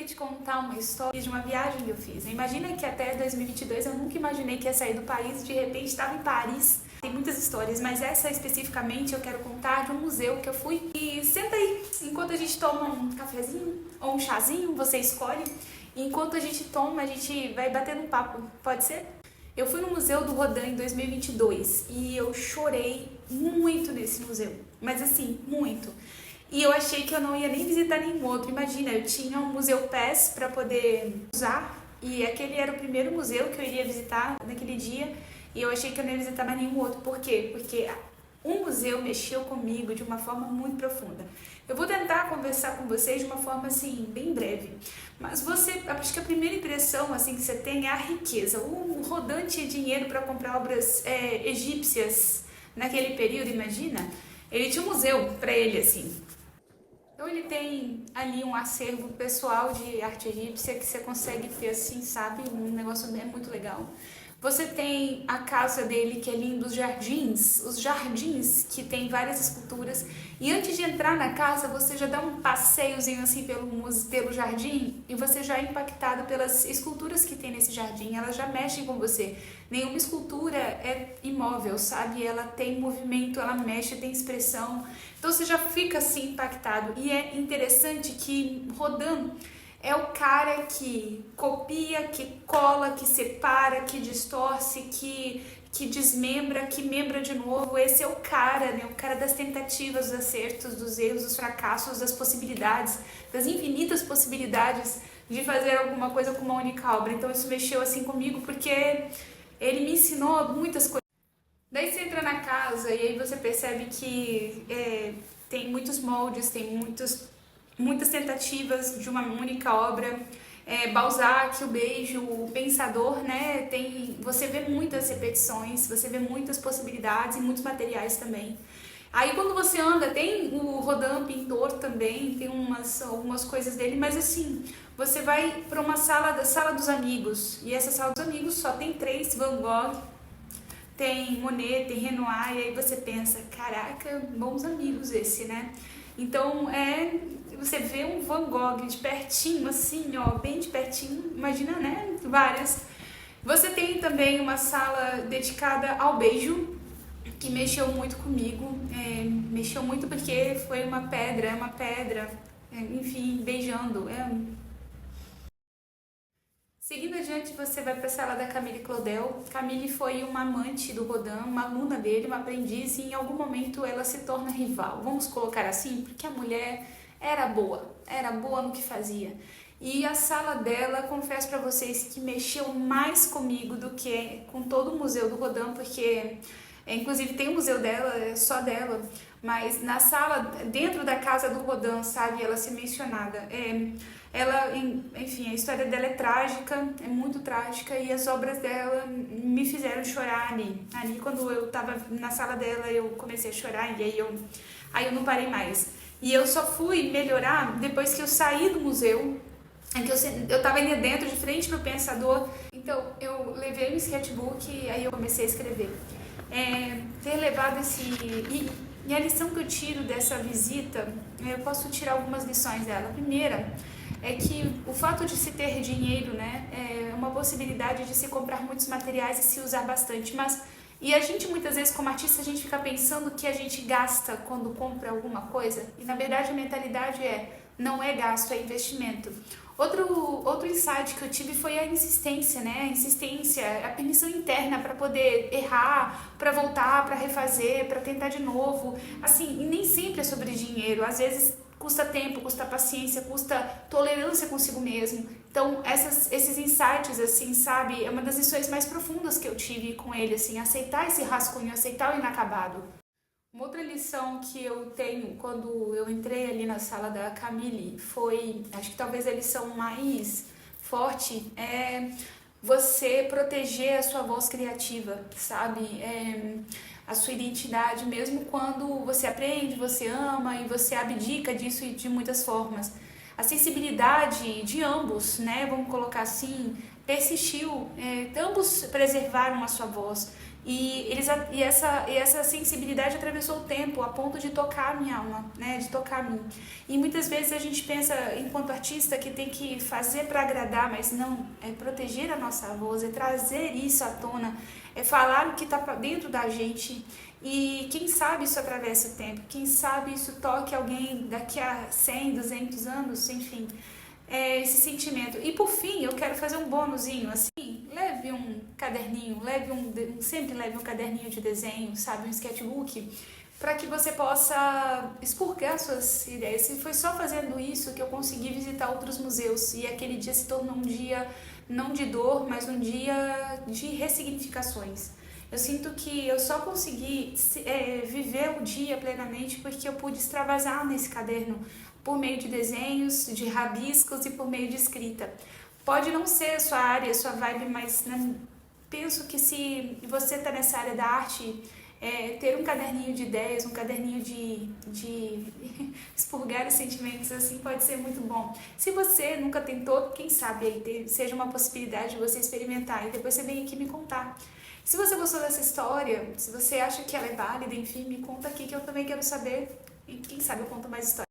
queria te contar uma história de uma viagem que eu fiz. Imagina que até 2022 eu nunca imaginei que ia sair do país, de repente estava em Paris. Tem muitas histórias, mas essa especificamente eu quero contar de um museu que eu fui. E senta aí, enquanto a gente toma um cafezinho ou um chazinho, você escolhe. E enquanto a gente toma, a gente vai batendo um papo, pode ser? Eu fui no Museu do Rodin em 2022 e eu chorei muito nesse museu, mas assim, muito. E eu achei que eu não ia nem visitar nenhum outro. Imagina, eu tinha um Museu Pass para poder usar e aquele era o primeiro museu que eu iria visitar naquele dia e eu achei que eu não ia visitar mais nenhum outro. Por quê? Porque um museu mexeu comigo de uma forma muito profunda. Eu vou tentar conversar com vocês de uma forma assim, bem breve. Mas acho que a primeira impressão assim que você tem é a riqueza. O Rodin tinha dinheiro para comprar obras egípcias naquele período, imagina? Ele tinha um museu para ele, assim. Então ele tem ali um acervo pessoal de arte egípcia que você consegue ver assim, sabe? Um negócio muito legal. Você tem a casa dele que é linda, os jardins que tem várias esculturas. E antes de entrar na casa, você já dá um passeiozinho assim pelo jardim e você já é impactado pelas esculturas que tem nesse jardim. Elas já mexem com você. Nenhuma escultura é imóvel, sabe? Ela tem movimento, ela mexe, tem expressão. Então você já fica assim impactado. E é interessante que Rodin é o cara que copia, que cola, que separa, que distorce, que desmembra, que membra de novo. Esse é o cara, né? O cara das tentativas, dos acertos, dos erros, dos fracassos, das possibilidades, das infinitas possibilidades de fazer alguma coisa com uma única obra. Então isso mexeu assim comigo porque ele me ensinou muitas coisas. Daí você entra na casa e aí você percebe que tem muitos moldes, tem muitas tentativas de uma única obra. Balzac, o Beijo, o Pensador, né? Você vê muitas repetições, você vê muitas possibilidades e muitos materiais também. Aí quando você anda, tem o Rodin pintor também, tem algumas coisas dele, mas assim, você vai para uma sala dos amigos, e essa sala dos amigos só tem 3, Van Gogh, tem Monet, tem Renoir, e aí você pensa, caraca, bons amigos esse, né? Então, você vê um Van Gogh de pertinho, assim, ó, bem de pertinho, imagina, né? Várias. Você tem também uma sala dedicada ao beijo, que mexeu muito comigo, mexeu muito porque foi uma pedra, enfim, beijando, Seguindo adiante, você vai para a sala da Camille Claudel. Camille foi uma amante do Rodin, uma aluna dele, uma aprendiz, e em algum momento ela se torna rival. Vamos colocar assim, porque a mulher era boa no que fazia. E a sala dela, confesso para vocês que mexeu mais comigo do que com todo o museu do Rodin, porque inclusive tem o museu dela, é só dela, mas na sala, dentro da casa do Rodin, sabe, ela ser mencionada. Enfim, a história dela é trágica, é muito trágica, e as obras dela me fizeram chorar ali. Ali, quando eu tava na sala dela, eu comecei a chorar, e aí eu não parei mais. E eu só fui melhorar depois que eu saí do museu, que eu tava ali dentro, de frente pro Pensador. Então, eu levei um sketchbook e aí eu comecei a escrever. Ter levado E a lição que eu tiro dessa visita, eu posso tirar algumas lições dela. A primeira é que o fato de se ter dinheiro, né, é uma possibilidade de se comprar muitos materiais e se usar bastante, e a gente muitas vezes como artista a gente fica pensando que a gente gasta quando compra alguma coisa, e na verdade a mentalidade não é gasto, é investimento. Outro insight que eu tive foi a insistência, né? A insistência, a permissão interna para poder errar, para voltar, para refazer, para tentar de novo. Assim, e nem sempre é sobre dinheiro. Às vezes custa tempo, custa paciência, custa tolerância consigo mesmo. Então, esses insights, assim, sabe? É uma das lições mais profundas que eu tive com ele, assim, aceitar esse rascunho, aceitar o inacabado. Uma outra lição que eu tenho quando eu entrei ali na sala da Camille foi, acho que talvez a lição mais forte, é você proteger a sua voz criativa, sabe? A sua identidade, mesmo quando você aprende, você ama e você abdica disso de muitas formas. A sensibilidade de ambos, né? Vamos colocar assim, persistiu, ambos preservaram a sua voz. E essa sensibilidade atravessou o tempo, a ponto de tocar a minha alma, né? De tocar a mim. E muitas vezes a gente pensa, enquanto artista, que tem que fazer para agradar, mas não, é proteger a nossa voz, é trazer isso à tona, é falar o que está dentro da gente. E quem sabe isso atravessa o tempo, quem sabe isso toque alguém daqui a 100, 200 anos, enfim, esse sentimento. E por fim, eu quero fazer um bônusinho, assim, leve um caderninho, sempre leve um caderninho de desenho, sabe, um sketchbook, para que você possa expurgar suas ideias. E foi só fazendo isso que eu consegui visitar outros museus, e aquele dia se tornou um dia não de dor, mas um dia de ressignificações. Eu sinto que eu só consegui viver o dia plenamente porque eu pude extravasar nesse caderno por meio de desenhos, de rabiscos e por meio de escrita. Pode não ser a sua área, a sua vibe, mas né, penso que se você está nessa área da arte, ter um caderninho de ideias, um caderninho de expurgar os sentimentos assim pode ser muito bom. Se você nunca tentou, quem sabe aí seja uma possibilidade de você experimentar e depois você vem aqui me contar. Se você gostou dessa história, se você acha que ela é válida, enfim, me conta aqui que eu também quero saber e quem sabe eu conto mais histórias.